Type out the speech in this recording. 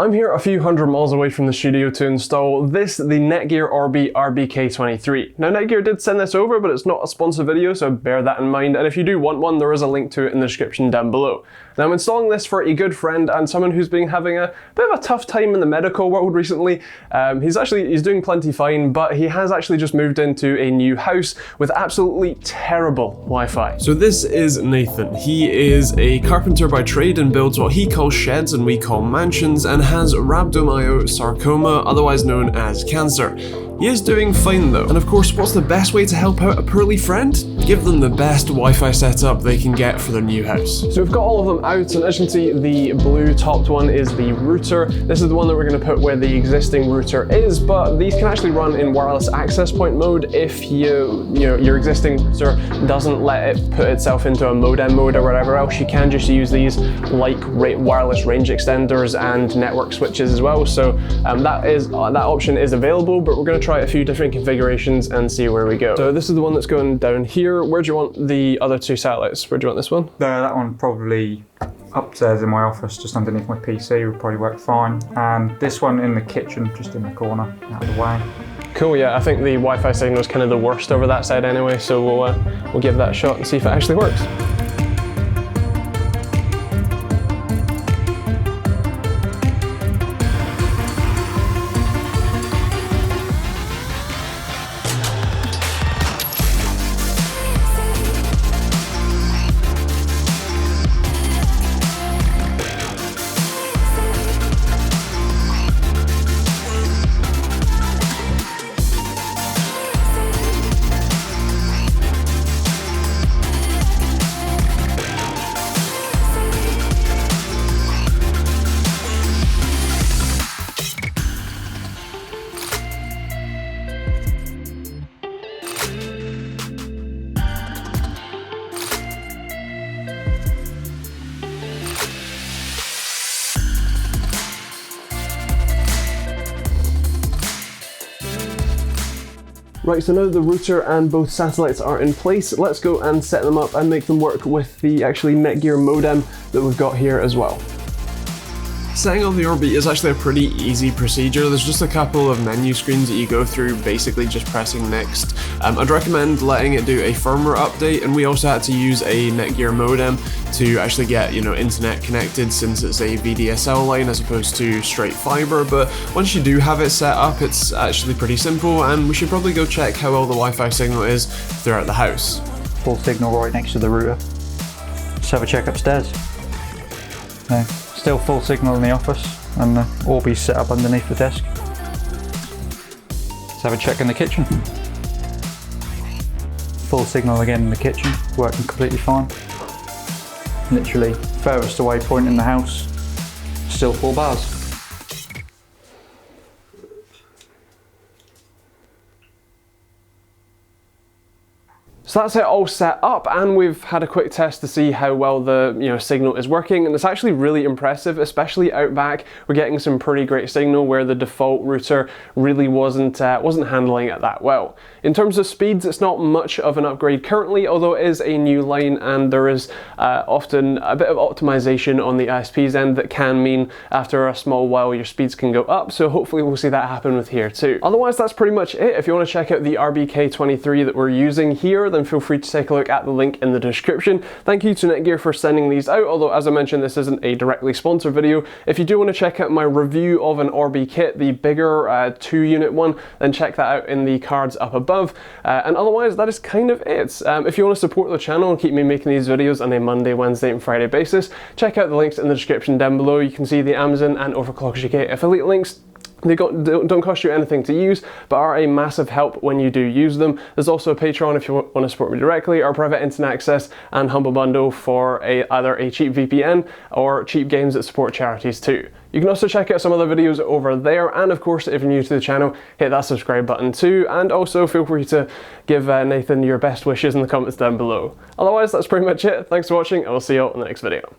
I'm here a few hundred miles away from the studio to install the Netgear Orbi RBK23. Now Netgear did send this over, but it's not a sponsored video, so bear that in mind, and if you do want one, there is a link to it in the description down below. Now I'm installing this for a good friend and someone who's been having a bit of a tough time in the medical world recently. He's doing plenty fine, but he has actually just moved into a new house with absolutely terrible Wi-Fi. So this is Nathan. He is a carpenter by trade and builds what he calls sheds and we call mansions, and has rhabdomyosarcoma, otherwise known as cancer. He is doing fine though. And of course, what's the best way to help out a poorly friend? Give them the best Wi-Fi setup they can get for their new house. So we've got all of them out, and as you can see, the blue topped one is the router. This is the one that we're going to put where the existing router is, but these can actually run in wireless access point mode if your existing router doesn't let it put itself into a modem mode or whatever else. You can just use these like wireless range extenders and network switches as well. So that option is available, but we're going to try a few different configurations and see where we go. So this is the one that's going down here. Where do you want the other two satellites? Where do you want this one? That one probably upstairs in my office, just underneath my PC, would probably work fine. And this one in the kitchen, just in the corner, out of the way. Cool, yeah, I think the Wi-Fi signal is kind of the worst over that side anyway, so we'll give that a shot and see if it actually works. Right, so now the router and both satellites are in place, let's go and set them up and make them work with the actually Netgear modem that we've got here as well. Setting up the Orbi is actually a pretty easy procedure. There's just a couple of menu screens that you go through, basically just pressing next. I'd recommend letting it do a firmware update, and we also had to use a Netgear modem to actually get internet connected, since it's a VDSL line as opposed to straight fiber. But once you do have it set up, it's actually pretty simple, and we should probably go check how well the Wi-Fi signal is throughout the house. Full signal right next to the router. Let's have a check upstairs. No. Still full signal in the office, and the Orbi's set up underneath the desk. Let's have a check in the kitchen. Full signal again in the kitchen, working completely fine. Literally furthest away point in the house, still 4 bars. So that's it all set up, and we've had a quick test to see how well the signal is working, and it's actually really impressive, especially out back. We're getting some pretty great signal where the default router really wasn't handling it that well. In terms of speeds, it's not much of an upgrade currently, although it is a new line, and there is often a bit of optimization on the ISP's end that can mean after a small while your speeds can go up, so hopefully we'll see that happen with here too. Otherwise, that's pretty much it. If you want to check out the RBK23 that we're using here, then feel free to take a look at the link in the description. Thank you to Netgear for sending these out, although as I mentioned, this isn't a directly sponsored video. If you do want to check out my review of an Orbi kit, the bigger 2-unit one, then check that out in the cards up above. And otherwise, that is kind of it. If you want to support the channel and keep me making these videos on a Monday, Wednesday and Friday basis, check out the links in the description down below. You can see the Amazon and Overclockers UK affiliate links. They don't cost you anything to use, but are a massive help when you do use them. There's also a Patreon if you want to support me directly, or private internet access and Humble Bundle for either a cheap VPN or cheap games that support charities too. You can also check out some other videos over there, and of course, if you're new to the channel, hit that subscribe button too, and also feel free to give Nathan your best wishes in the comments down below. Otherwise, that's pretty much it. Thanks for watching, and we'll see you all in the next video.